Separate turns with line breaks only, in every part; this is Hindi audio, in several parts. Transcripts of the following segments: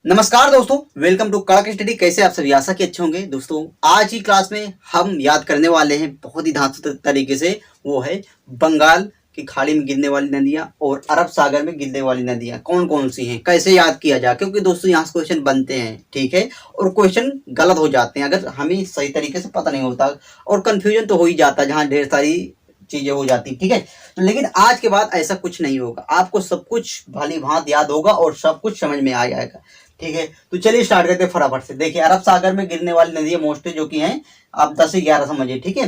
नमस्कार दोस्तों, वेलकम टू कड़क स्टडी। कैसे आप सभी? आशा के अच्छे होंगे। दोस्तों आज की क्लास में हम याद करने वाले हैं बहुत ही धांसू तरीके से, वो है बंगाल की खाड़ी में गिरने वाली नदियां और अरब सागर में गिरने वाली नदियां कौन कौन सी हैं, कैसे याद किया जाए। क्योंकि दोस्तों यहाँ से क्वेश्चन बनते हैं, ठीक है, और क्वेश्चन गलत हो जाते हैं अगर हमें सही तरीके से पता नहीं होता, और कंफ्यूजन तो हो ही जाता है जहाँ ढेर सारी चीजें हो जाती, ठीक है। लेकिन आज के बाद ऐसा कुछ नहीं होगा, आपको सब कुछ भली भांति याद होगा और सब कुछ समझ में आ जाएगा, ठीक है। तो चलिए स्टार्ट करते हैं फटाफट से। देखिए अरब सागर में गिरने वाली नदियां मोस्टली जो कि हैं, आप 10 से 11 समझिए, ठीक है।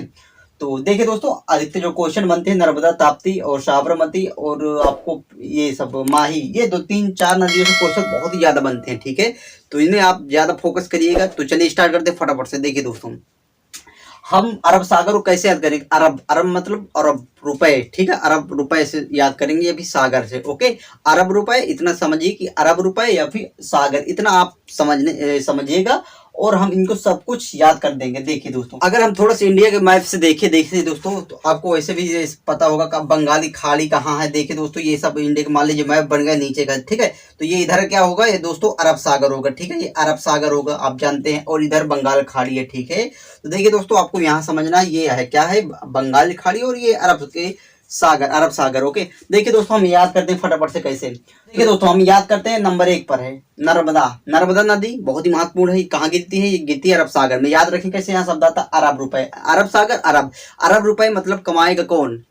तो देखिए दोस्तों, अधिकतर जो क्वेश्चन बनते हैं नर्मदा, ताप्ती और साबरमती और आपको ये सब माही, ये 2 3 4 नदियों से क्वेश्चन बहुत ही ज्यादा बनते हैं, ठीक है। तो इन्हें आप ज्यादा फोकस करिएगा। तो चलिए स्टार्ट करते हैं फटाफट से। देखिए दोस्तों, हम अरब सागर को कैसे याद करेंगे? अरब अरब मतलब अरब रुपए, ठीक है। अरब रुपए से याद करेंगे या फिर सागर से, ओके। अरब रुपए इतना समझिए कि अरब रुपए या फिर सागर, इतना आप समझिएगा और हम इनको सब कुछ याद कर देंगे। देखिए दोस्तों, अगर हम थोड़ा सा इंडिया के मैप से देखिए दोस्तों, तो आपको वैसे भी पता होगा कि बंगाली खाड़ी कहाँ है। देखिए दोस्तों, ये सब इंडिया का मान लीजिए मैप बन गया नीचे का, ठीक है। तो ये इधर क्या होगा? ये दोस्तों अरब सागर होगा, ठीक है। ये अरब सागर होगा, आप जानते हैं, और इधर बंगाल खाड़ी है, ठीक है। तो देखिए दोस्तों, आपको यहाँ समझना ये है, क्या है? बंगाल खाड़ी और ये अरब के सागर, अरब सागर, ओके। देखिए दोस्तों, हम याद करते हैं फटाफट से कैसे। देखिए दोस्तों, हम याद करते हैं, नंबर 1 पर है नर्मदा। नर्मदा नदी बहुत ही महत्वपूर्ण है। कहाँ गिरती है? ये गिरती है अरब सागर में। याद रखें कैसे, यहाँ शब्द आता अरब रुपए, अरब सागर अरब। अरब रुपए मतलब कमाएगा कौन?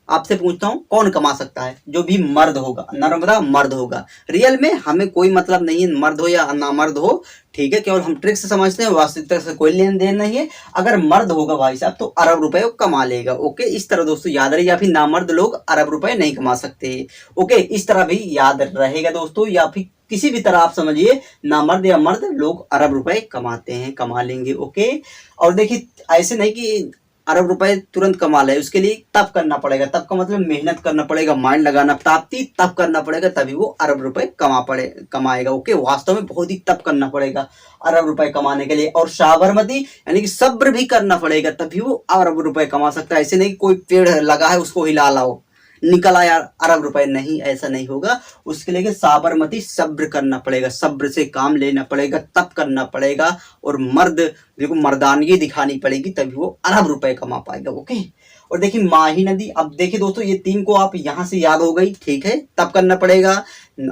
आपसे पूछता हूँ, कौन कमा सकता है? जो भी मर्द होगा। नर्मदा मर्द होगा। रियल में हमें कोई मतलब नहीं है मर्द हो या ना मर्द हो, ठीक है। केवल हम ट्रिक से समझते हैं, वास्तविकता से कोई लेन देन नहीं है। अगर मर्द होगा भाई साहब तो अरब रुपए कमा लेगा, ओके। इस तरह दोस्तों याद रहे, या फिर नामर्द लोग अरब रुपए नहीं कमा सकते, ओके। इस तरह भी याद रहेगा दोस्तों, या फिर किसी भी तरह आप समझिए, नामर्द या मर्द लोग अरब रुपए कमाते हैं, कमा लेंगे, ओके। और देखिए ऐसे नहीं कि अरब रुपए तुरंत कमा ले, उसके लिए तप करना पड़ेगा। तप का मतलब मेहनत करना पड़ेगा, माइंड लगाना, ताप्ती तप करना पड़ेगा, तभी वो अरब रुपए कमाएगा, ओके। वास्तव में बहुत ही तप करना पड़ेगा अरब रुपए कमाने के लिए। और साबरमती यानी कि सब्र भी करना पड़ेगा, तभी वो अरब रुपए कमा सकता है। ऐसे नहीं कोई पेड़ लगा है उसको हिला लाओ निकल आया अरब रुपए, नहीं, ऐसा नहीं होगा। उसके लिए साबरमती सब्र करना पड़ेगा, सब्र से काम लेना पड़ेगा, तप करना पड़ेगा, और मर्द देखो मर्दानगी दिखानी पड़ेगी, तभी वो अरब रुपए कमा पाएगा, ओके। और देखिए माही नदी। अब देखिए दोस्तों, ये 3 को आप यहां से याद हो गई, ठीक है। तप करना पड़ेगा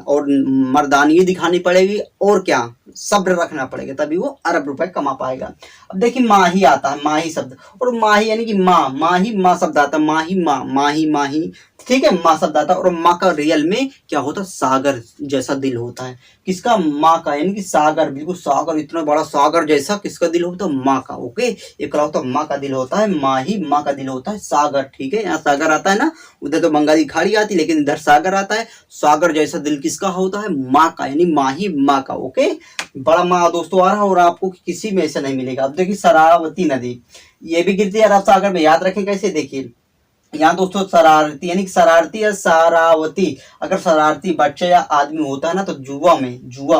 और मर्दानगी दिखानी पड़ेगी, और क्या? सब्र रखना पड़ेगा, तभी वो अरब रुपए कमा पाएगा। अब देखिए माही आता है, माही शब्द, और माही यानी कि माँ, माही माँ शब्द आता है, माही माँ, माही माही, ठीक है, माँ शब्द आता है। और माँ का रियल में क्या होता है? सागर जैसा दिल होता है। किसका? माँ का, यानी कि सागर, बिल्कुल सागर, इतना बड़ा सागर जैसा किसका दिल होता है? माँ का, ओके। एक होता है माँ का दिल होता है, माही माँ का दिल होता है, सागर, ठीक है। यहाँ सागर आता है ना, उधर तो बंगाली खाड़ी आती, लेकिन इधर सागर आता है। सागर जैसा दिल किसका होता है? माँ का, यानी माही माँ का, ओके। बड़ा माँ दोस्तों आ रहा है, और आपको किसी में ऐसा नहीं मिलेगा। अब देखिए शरावती नदी, ये भी गिरती है अरब सागर में। याद रखें कैसे, देखिए यहाँ दोस्तों शरारती यानी शरारती या सारावती, अगर शरारती बच्चा या आदमी होता है ना तो जुआ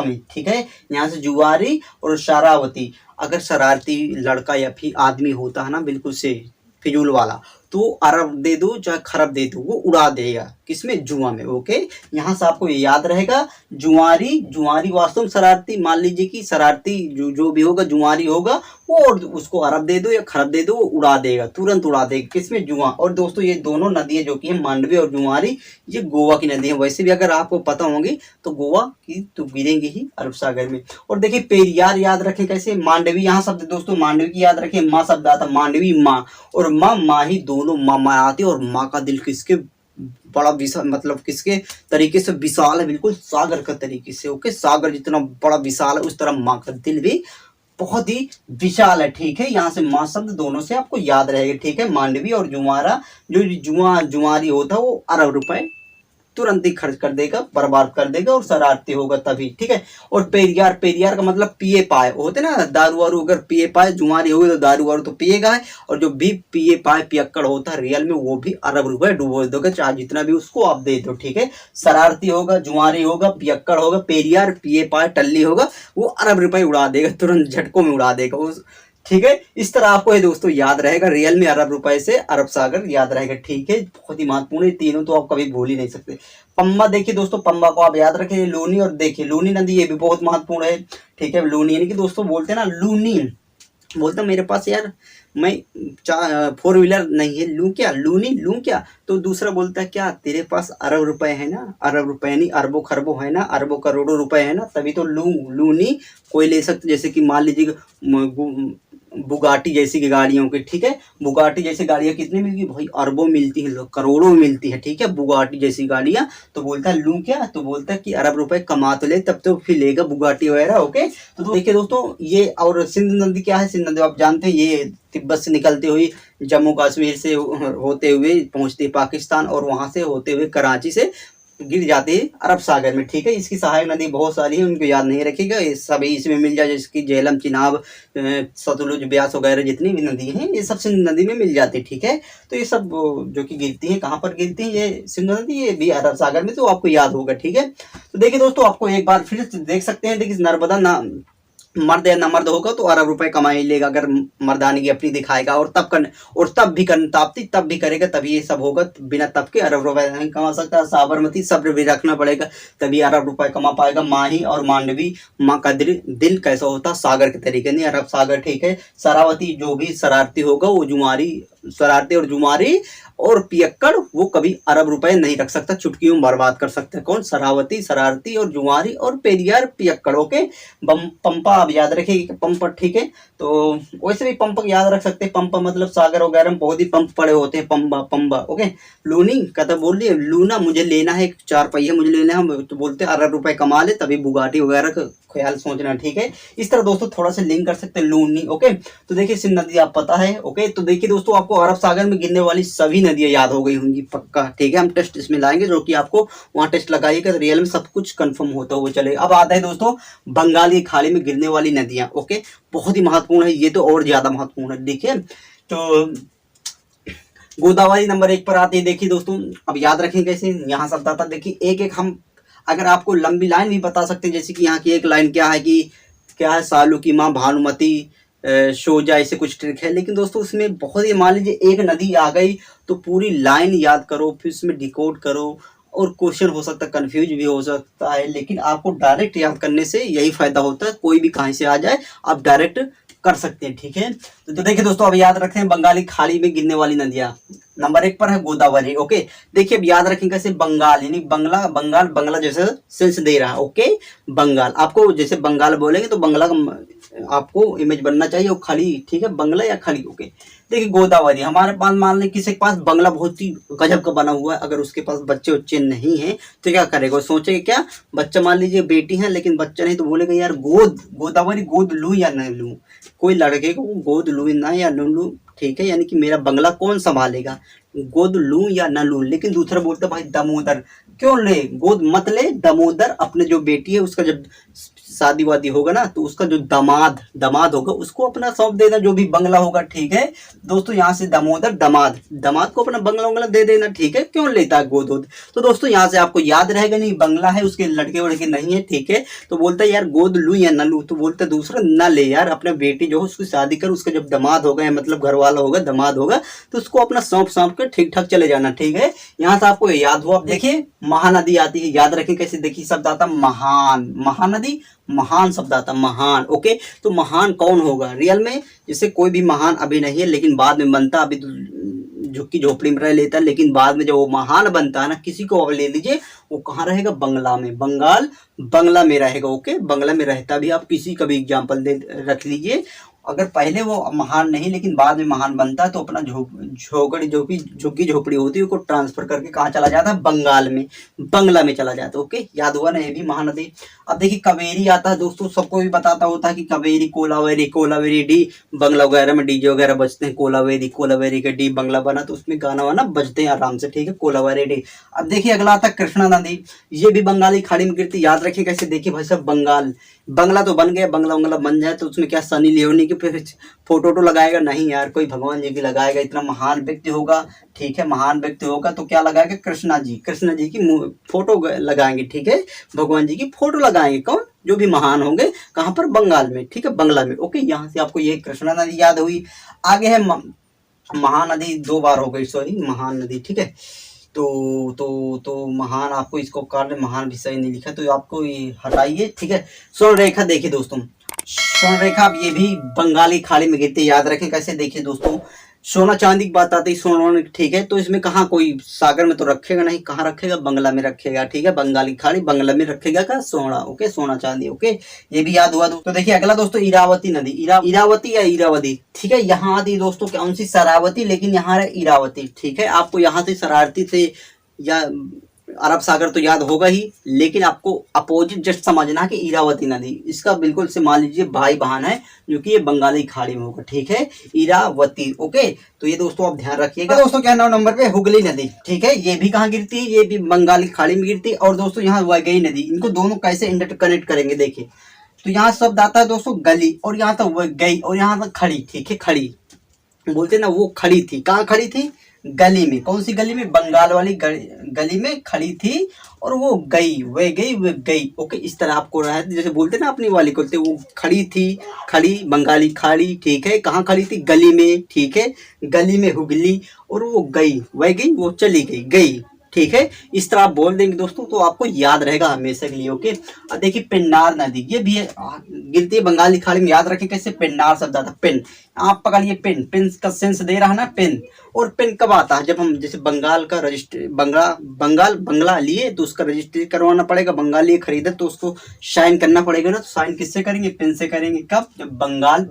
में, ठीक है। यहाँ से जुआरी और शरावती, अगर शरारती लड़का या फिर आदमी होता है ना, बिल्कुल से फिजूल वाला, तो अरब दे दो चाहे खरब दे दो, वो उड़ा देगा। किसमें? जुआ में, ओके। यहाँ से आपको ये याद रहेगा, जुआरी, जुआरी वास्तव में शरारती, मान लीजिए कि शरारती जो भी होगा जुआरी होगा वो, और उसको अरब दे दो या खरब दे दो, वो उड़ा देगा, तुरंत उड़ा देगा। किसमें? जुआ। और दोस्तों ये दोनों नदियां जो कि है मांडवी और जुआरी, ये गोवा की नदी है। वैसे भी अगर आपको पता होंगी तो गोवा की तो गिरेंगे ही अरब सागर में। और देखिए पेरियार याद रखें कैसे, मांडवी, यहाँ शब्द दोस्तों मांडवी की याद रखें, माँ शब्द आता मांडवी माँ, और माँ माही, दोनों माँ आती है। और माँ का दिल किसके बड़ा विशाल, मतलब किसके तरीके से विशाल है? बिल्कुल सागर का तरीके से, ओके। सागर जितना बड़ा विशाल है, उस तरह माँ का दिल भी बहुत ही विशाल है, ठीक है। यहाँ से माँ शब्द दोनों से आपको याद रहेगा, ठीक है। मांडवी और जुआरा, जो जुआरी होता है वो अरब रुपए तुरंत ही खर्च कर देगा, बर्बाद कर देगा, और शरारती होगा तभी, ठीक है। और पेरियार, पेरियार का मतलब पिए पाए होते ना, दारू वारू अगर पिए पाए, जुआरी होगी तो दारू वारू तो पिएगा है। और जो भी पिए पाए पियक्कड़ होता है रियल में, वो भी अरब रुपए डुबो दोगे, चाहे जितना भी उसको आप दे दो, ठीक है। शरारती होगा, जुआरी होगा, पियक्कड़ होगा, पेरियार पिए पाए टल्ली होगा, वो अरब रुपए उड़ा देगा, तुरंत झटकों में उड़ा देगा, ठीक है, इस तरह आपको ये दोस्तों याद रहेगा, रियल में अरब रुपए से अरब सागर याद रहेगा। ठीक है, बहुत ही महत्वपूर्ण है, तीनों तो आप कभी भूल ही नहीं सकते। पंबा देखिए दोस्तों, पंबा को आप याद रखें, लूनी, और देखिए लूनी नदी, ये भी बहुत महत्वपूर्ण है। ठीक है, लूनी यानी कि दोस्तों बोलते हैं ना लूनी, बोलता मेरे पास यार मैं 4 व्हीलर नहीं है, लूं क्या, लूनी लूं क्या, तो दूसरा बोलता है क्या तेरे पास अरब रुपए है ना, अरब रुपए नहीं अरबों खरबों है ना, अरबों करोड़ों रुपए है ना, तभी तो लूं, लूनी कोई ले सकते। जैसे कि मान लीजिए बुगाटी जैसी की गाड़ियों की, ठीक है, बुगाटी जैसी गाड़ियां कितनी मिलती भाई, अरबों मिलती है, करोड़ों में मिलती है। ठीक है, बुगाटी जैसी गाड़ियां, तो बोलता है लूं क्या, तो बोलता है कि अरब रुपए कमा तो ले तब तो फिर लेगा बुगाटी वगैरह। ओके, तो देखिए दोस्तों ये, और सिंध नदी क्या है, सिंध नदी आप जानते हैं, ये तिब्बत से निकलती हुई जम्मू कश्मीर से होते हुए पहुंचती पाकिस्तान, और वहां से होते हुए कराची से गिर जाती है अरब सागर में। ठीक है, इसकी सहायक नदी बहुत सारी है, उनको याद नहीं रखिएगा, ये सभी इसमें मिल जाए, जैसे कि झेलम, चिनाब, सतलुज, ब्यास वगैरह जितनी भी नदी हैं ये सब सिंध नदी में मिल जाती है। ठीक है, तो ये सब जो कि गिरती हैं, कहाँ पर गिरती हैं, ये सिंध नदी, ये भी अरब सागर में, तो आपको याद होगा। ठीक है, तो देखिए दोस्तों आपको एक बार फिर देख सकते हैं, देखिए नर्मदा ना मर्द या न मर्द होगा तो अरब रुपए कमा ही लेगा, अगर मर्दानगी अपनी दिखाएगा, और तब भी ताप्ती तब भी करेगा, तभी ये सब होगा, बिना तब के अरब रुपए नहीं कमा सकता। साबरमती सब्र भी रखना पड़ेगा, तभी अरब रुपए कमा पाएगा। माही और मांडवी, माँ का दिल कैसा होता, सागर के तरीके नहीं, अरब सागर। ठीक है, शरावती जो भी शरारती होगा वो जुमारी, शरारती और जुमारी और पियक्कड़, वो कभी अरब रुपए नहीं रख सकता, चुटकियों में बर्बाद कर सकता है। कौन, शरावती, शरारती और जुमारी और पेरियार, पियक्कड़। ओके, पंपा आप याद रखिए, पंप। ठीक है, तो वैसे भी पंप याद रख सकते हैं, पंप मतलब सागर वगैरह में बहुत ही पंप पड़े होते हैं, पंबा पंबा। ओके, लूनी कहता बोल रही है लूना मुझे लेना है, 4 पहिया मुझे लेना है, तो बोलते हैं अरब रुपए कमा ले तभी बुगाटी वगैरह का ख्याल सोचना। ठीक है, इस तरह दोस्तों थोड़ा सा लिंक कर सकते हैं लूनी। ओके, तो देखिए सिंध नदी आप पता है। ओके, तो देखिए दोस्तों आपको अरब सागर में गिरने वाली सभी नदियां याद हो गई होंगी पक्का। ठीक है, हम टेस्ट इसमें लाएंगे, जो कि आपको वहां टेस्ट लगाइएगा तो रियल में सब कुछ कंफर्म होता हुआ चलेगा। अब आता है दोस्तों बंगाल की खाड़ी में गिरने वाली नदियां। ओके, बहुत ही महत्वपूर्ण है ये, तो और ज्यादा महत्वपूर्ण है। देखिए तो गोदावरी नंबर 1 पर आती है। देखिए दोस्तों अब याद रखें कैसे, यहाँ शब्द आता, देखिए एक एक हम अगर आपको लंबी लाइन भी बता सकते हैं, जैसे कि यहाँ की एक लाइन क्या है कि क्या है, सालू की माँ भानुमती, शोजा, ऐसे कुछ ट्रिक है। लेकिन दोस्तों उसमें बहुत ही, मान लीजिए एक नदी आ गई तो पूरी लाइन याद करो, फिर उसमें डिकोड करो, और क्वेश्चन हो सकता है, कंफ्यूज भी हो सकता है, लेकिन आपको डायरेक्ट याद करने से यही फायदा होता है, कोई भी कहीं से आ जाए आप डायरेक्ट कर सकते हैं। ठीक है, तो देखिए दोस्तों अब याद रखें बंगाली खाड़ी में गिरने वाली नदियां, नंबर 1 पर है गोदावरी। ओके, देखिए अब याद रखें कैसे, बंगाल यानी बंगला, बंगाल बंगला जैसे सेंस दे रहा है। ओके, बंगाल आपको जैसे बंगाल बोलेंगे तो बंगला का आपको इमेज बनना चाहिए, और खड़ी। ठीक है, बंगला या खड़ी। ओके, देखिए गोदावरी, हमारे पास मान लें किसी के पास बंगला बहुत ही गजब का बना हुआ है, अगर उसके पास बच्चे उच्चे नहीं हैं तो क्या करेगा, सोचेगा क्या, बच्चा मान लीजिए बेटी है लेकिन बच्चा नहीं, तो बोलेगा यार गोदावरी गोद लूं या न लूं, कोई लड़के को गोद लूं ना या न लूं। ठीक है, यानी कि मेरा बंगला कौन संभालेगा, गोद लूं या न लूं। लेकिन दूसरा बोलता भाई दामोदर, क्यों ले, गोद मत ले, दामोदर अपने जो बेटी है उसका जब शादी वादी होगा ना, तो उसका जो दामाद होगा उसको अपना सौंप देना, जो भी बंगला होगा। ठीक है दोस्तों, यहाँ से दामोदर दामाद को अपना बंगला वंगला दे देना। ठीक है, क्यों लेता है गोद। तो दोस्तों यहाँ से आपको याद रहेगा, नहीं बंगला है उसके लड़के वड़के नहीं है। ठीक है, तो बोलता है यार गोद लूं या न लूं, तो बोलता है दूसरा न ले यार, अपने बेटी जो है उसकी शादी कर, उसका जब दामाद होगा, मतलब घर वाला होगा, दामाद होगा, तो उसको अपना सौंप कर ठीक ठाक चले जाना। ठीक है, यहाँ से आपको याद हुआ। देखिए महानदी आती है, याद रखें कैसे, देखिए शब्द आता महान, महानदी, महान शब्द आता महान। ओके, तो महान कौन होगा रियल में, जैसे कोई भी महान अभी नहीं है लेकिन बाद में बनता, अभी तो झुक्की झोपड़ी में रह लेता है, लेकिन बाद में जब वो महान बनता है ना, किसी को ले लीजिए, वो कहाँ रहेगा, बंगला में, बंगला में रहेगा। ओके, बंगला में रहता भी, आप किसी का भी एग्जाम्पल दे रख लीजिए, अगर पहले वो महान नहीं लेकिन बाद में महान बनता है, तो अपना झुग्गी झोपड़ी होती है उसको ट्रांसफर करके कहाँ चला जाता है, बंगाल में, बंगला में चला जाता है। ओके, याद हुआ ना ये भी महानदी। अब देखिए कावेरी आता है दोस्तों, सबको भी बताता होता है कि कावेरी, कोलावेरी डी, बंगला वगैरह में डीजे वगैरह बजते हैं, कोलावेरी के डी बंगला बना, तो उसमें गाना वाना बजते हैं आराम से। ठीक है, कोलावेरी डी। अब देखिए अगला आता है कृष्णा नदी, ये भी बंगाली खाड़ी में गिरती, याद रखिए कैसे। देखिए भाई साहब बंगला तो बन गया, बंगला बन जाए तो उसमें क्या सनी लियोनी की फिर फोटो लगाएगा, नहीं यार, कोई भगवान जी की लगाएगा, इतना महान व्यक्ति होगा। ठीक है, महान व्यक्ति होगा तो क्या लगाएगा, कृष्णा जी की फोटो लगाएंगे। ठीक है, भगवान जी की फोटो लगाएंगे, कौन, जो भी महान होंगे कहाँ पर, बंगाल में, ठीक है, बंगला में। ओके, यहाँ से आपको ये कृष्णा नदी याद हुई। आगे है महानदी, 2 बार हो गई, सॉरी, महान नदी, ठीक है। तो महान, आपको इसको कारण महान भी सही नहीं लिखा, तो आपको ये हटाइए, ठीक है। स्वर्ण रेखा देखिए दोस्तों, स्वर्ण रेखा अब ये भी बंगाली खाड़ी में गिरती है, याद रखें कैसे। देखिए दोस्तों, सोना चांदी की बात आती है, सोना, ठीक है, तो इसमें कहाँ कोई सागर में तो रखेगा नहीं, कहाँ रखेगा, बंगला में रखेगा, ठीक है, बंगाली खाड़ी बंगला में रखेगा का सोना। ओके, सोना चांदी। ओके, ये भी याद हुआ दोस्तों। देखिए अगला दोस्तों, इरावती नदी, इरावती या इरावती, ठीक है, यहाँ आती दोस्तों कौन सी, शरावती, लेकिन यहाँ है इरावती, ठीक है। आपको यहाँ से शरारती से या अरब सागर तो याद होगा ही, लेकिन आपको अपोजिट जस्ट समझना कि इरावती नदी, इसका बिल्कुल से मान लीजिए भाई बहन है, जो कि ये बंगाली खाड़ी में होगा, ठीक है, इरावती। ओके, तो ये दोस्तों आप ध्यान रखिएगा। दोस्तों क्या 9 नंबर पे हुगली नदी, ठीक है, ये भी कहाँ गिरती है, ये भी बंगाली खाड़ी में गिरती है। और दोस्तों यहाँ वैगई नदी, इनको दोनों कैसे इंटरकनेक्ट करेंगे, देखिए, तो यहाँ शब्द आता है दोस्तों गली, और यहाँ तक वैगई, और यहाँ तक खड़ी, ठीक है, खड़ी बोलते ना, वो खड़ी थी, कहाँ खड़ी थी, गली में। कौन सी गली में, बंगाल वाली गली में खड़ी थी, और वो गई, वे गई, वे गई। ओके, इस तरह आपको रहा है, जैसे बोलते ना अपनी वाली को, वो खड़ी थी, खड़ी बंगाली खाड़ी, ठीक है, कहाँ खड़ी थी, गली में, ठीक है, गली में हुगली, और वो गई, वह गई, वो चली गई, गई, ठीक है। इस तरह आप बोल देंगे दोस्तों, तो आपको याद रहेगा हमेशा के लिए। ओके, अब देखिए पेन्नार नदी, ये भी है, गिरती है बंगाली खाड़ी में, याद रखें कैसे, पेन्नार शब्द आता है, पेन, आप पकड़िए, पेन, पेन का सेंस दे रहा है ना, पेन। और पेन कब आता है, जब हम जैसे बंगाल का रजिस्ट्री, बंगला लिए तो उसका रजिस्ट्री करवाना पड़ेगा, बंगाल लिए खरीदे तो उसको साइन करना पड़ेगा ना, तो साइन किससे करेंगे, पेन से करेंगे। कब, जब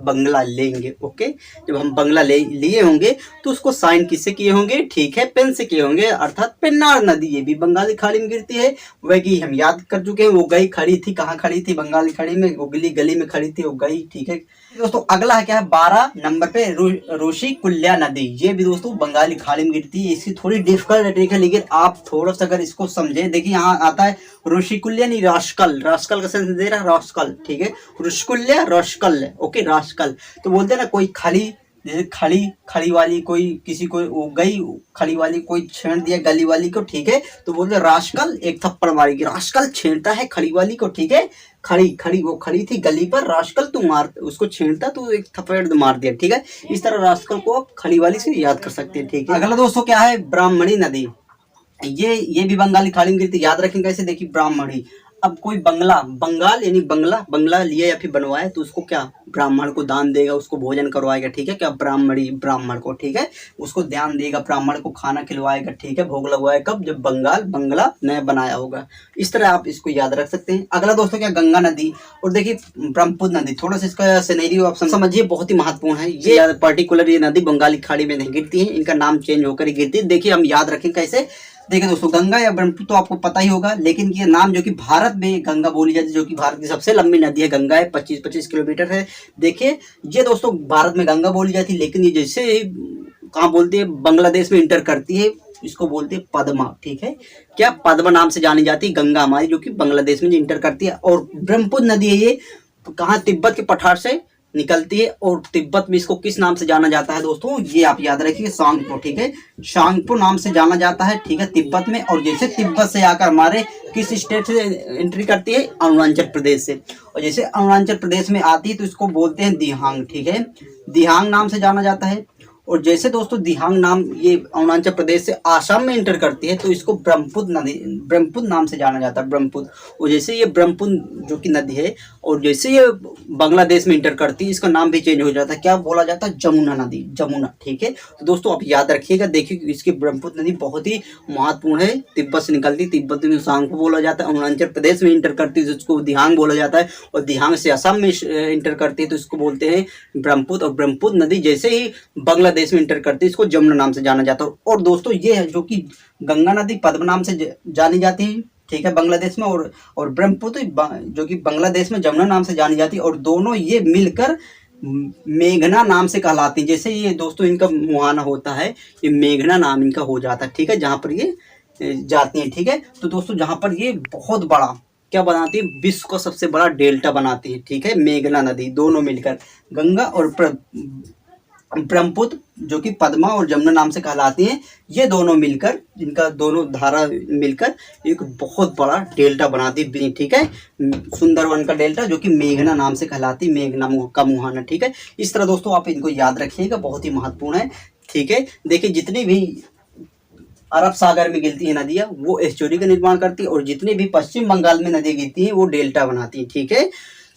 बंगला लेंगे। ओके, जब हम बंगला लिए होंगे तो उसको साइन किससे किए होंगे, ठीक है, पेन से किए होंगे, अर्थात पेन्नार नदी, ये भी बंगाली खाड़ी में गिरती है। वही हम याद कर चुके हैं, वो गई, खड़ी थी, कहाँ खड़ी थी, बंगाली खाड़ी में, हुगली गली में खड़ी थी, वो गई, ठीक है दोस्तों। अगला है क्या है, 12 नंबर पे ऋषिकुल्या नदी, ये भी दोस्तों बंगाली खाड़ी में गिरती है। इसकी थोड़ी डिफिकल्ट है, लेकिन आप थोड़ा सा अगर इसको समझे, देखिए यहाँ आता है ऋषिकुल्या, नहीं रास्कल, रास्कल का सेंस दे रहा है, रास्कल, ठीक है, ऋषिकुल्या रास्कल, ओके, रास्कल। तो बोलते हैं ना, कोई खड़ी, जैसे खड़ी वाली, कोई किसी को वो गई, खड़ी वाली कोई छेड़ दिया गली वाली को, ठीक है, तो बोलते रास्कल, एक थप्पड़ मारेगी, रास्कल छेड़ता है खड़ी वाली को, ठीक है, खड़ी वो खड़ी थी गली पर, रास्कल तू मार, उसको छेड़ता तो एक थप्पड़ मार दिया, ठीक है। इस तरह रास्कल को खड़ी वाली से याद कर सकते हैं, ठीक है। अगला दोस्तों क्या है, ब्राह्मणी नदी, ये भी बंगाली खाड़ी में गिरती, याद रखें कैसे, देखिए ब्राह्मणी, अब कोई बंगाल यानी बंगला लिया या फिर बनवाए तो उसको क्या, ब्राह्मण को दान देगा, उसको भोजन करवाएगा, ठीक है, क्या, ब्राह्मण को, ठीक है, उसको ध्यान देगा, ब्राह्मण को खाना खिलवाएगा, ठीक है, भोग लगवाएगा, कब, जब बंगला नया बनाया होगा। इस तरह आप इसको याद रख सकते हैं। अगला दोस्तों क्या, गंगा नदी, और देखिए ब्रह्मपुत्र नदी, थोड़ा सा इसका सिनेरियो आप समझिए, बहुत ही महत्वपूर्ण है ये, पर्टिकुलर ये नदी बंगाली खाड़ी में नहीं गिरती है, इनका नाम चेंज होकर ही गिरती है। देखिए हम याद रखें कैसे, देखिए दोस्तों, गंगा या ब्रह्मपुत्र तो आपको पता ही होगा, लेकिन ये नाम जो कि भारत में गंगा बोली जाती है, जो कि भारत की सबसे लंबी नदी है, गंगा है, 25 किलोमीटर है। देखिए ये दोस्तों भारत में गंगा बोली जाती है, लेकिन ये जैसे कहाँ बोलते हैं, बांग्लादेश में इंटर करती है, इसको बोलते हैं पद्मा, ठीक है, क्या, पद्मा नाम से जानी जाती है गंगा हमारी, जो कि बांग्लादेश में इंटर करती है। और ब्रह्मपुत्र नदी है, ये कहाँ, तिब्बत के पठार से निकलती है, और तिब्बत में इसको किस नाम से जाना जाता है दोस्तों, ये आप याद रखिए, सांगपो, ठीक है, सांगपो नाम से जाना जाता है, ठीक है, तिब्बत में। और जैसे तिब्बत से आकर हमारे किस स्टेट से एंट्री करती है, अरुणाचल प्रदेश से, और जैसे अरुणाचल प्रदेश में आती है तो इसको बोलते हैं दिहांग, ठीक है, दिहांग नाम से जाना जाता है। और जैसे दोस्तों दिहांग नाम ये अरुणाचल प्रदेश से आसाम में इंटर करती है तो इसको ब्रह्मपुत्र नाम से जाना जाता है, ब्रह्मपुत्र। और जैसे ये ब्रह्मपुत्र जो कि नदी है, और जैसे ये बांग्लादेश में इंटर करती है, इसका नाम भी चेंज हो जाता है, क्या बोला जाता है, जमुना नदी, जमुना, ठीक है। तो दोस्तों आप याद रखिएगा, देखिए इसकी ब्रह्मपुत्र नदी बहुत ही महत्वपूर्ण है, तिब्बत से निकलती, तिब्बत में सांगपो बोला जाता है, अरुणाचल प्रदेश में इंटर करती है तो उसको दिहांग बोला जाता है, और दिहांग से असम में इंटर करती है तो इसको बोलते हैं ब्रह्मपुत्र। और ब्रह्मपुत्र नदी जैसे ही बांग्लादेश में इंटर करती है इसको जमुना नाम से जाना जाता है। और दोस्तों ये है जो कि गंगा नदी पद्मा नाम से जानी जाती है, ठीक है, बांग्लादेश में, और ब्रह्मपुत्र जो कि बांग्लादेश में जमुना नाम से जानी जाती है, और दोनों ये मिलकर मेघना नाम से कहलाती है। जैसे ये दोस्तों इनका मुहाना होता है, ये मेघना नाम इनका हो जाता है, ठीक है, जहाँ पर ये जाती हैं, ठीक है। तो दोस्तों जहाँ पर ये बहुत बड़ा क्या बनाती है, विश्व का सबसे बड़ा डेल्टा बनाती है, ठीक है, मेघना नदी, दोनों मिलकर, गंगा ब्रह्मपुत्र जो कि पद्मा और जमुना नाम से कहलाती हैं, ये दोनों मिलकर, इनका दोनों धारा मिलकर एक बहुत बड़ा डेल्टा बनाती है, ठीक है। सुंदरवन का डेल्टा जो कि मेघना नाम से कहलाती, मेघना का मुहाना, ठीक है। इस तरह दोस्तों आप इनको याद रखिएगा, बहुत ही महत्वपूर्ण है, ठीक है। देखिए जितनी भी अरब सागर में गिरती है नदियाँ वो एस्चुरी का निर्माण करती है, और जितनी भी पश्चिम बंगाल में नदियाँ गिरती हैं वो डेल्टा बनाती हैं, ठीक है।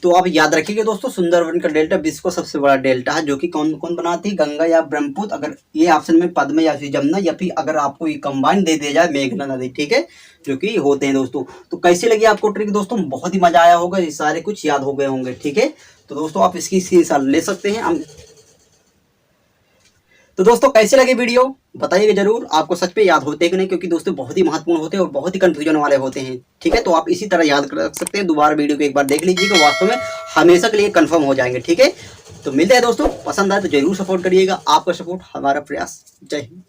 तो आप याद रखिएगा दोस्तों, सुंदरवन का डेल्टा विश्व का सबसे बड़ा डेल्टा है, जो कि कौन कौन बनाती है, गंगा या ब्रह्मपुत्र, अगर ये ऑप्शन में पद्मा या फिर जमुना, या फिर अगर आपको ये कंबाइन दे दिया जाए मेघना नदी, ठीक है, जो कि होते हैं दोस्तों। तो कैसी लगी आपको ट्रिक दोस्तों? बहुत ही मजा आया होगा, ये सारे कुछ याद हो गए होंगे, ठीक है। तो दोस्तों आप इसकी स्क्रीनशॉट ले सकते हैं। तो दोस्तों कैसे लगे वीडियो बताइएगा जरूर, आपको सच पे याद होते हैं कि नहीं, क्योंकि दोस्तों बहुत ही महत्वपूर्ण होते हैं और बहुत ही कंफ्यूजन वाले होते हैं, ठीक है। तो आप इसी तरह याद कर सकते हैं, दोबारा वीडियो को एक बार देख लीजिएगा, वास्तव में हमेशा के लिए कंफर्म हो जाएंगे, ठीक है। तो मिलते हैं दोस्तों, पसंद आए तो जरूर सपोर्ट करिएगा, आपका सपोर्ट हमारा प्रयास। जय हिंद।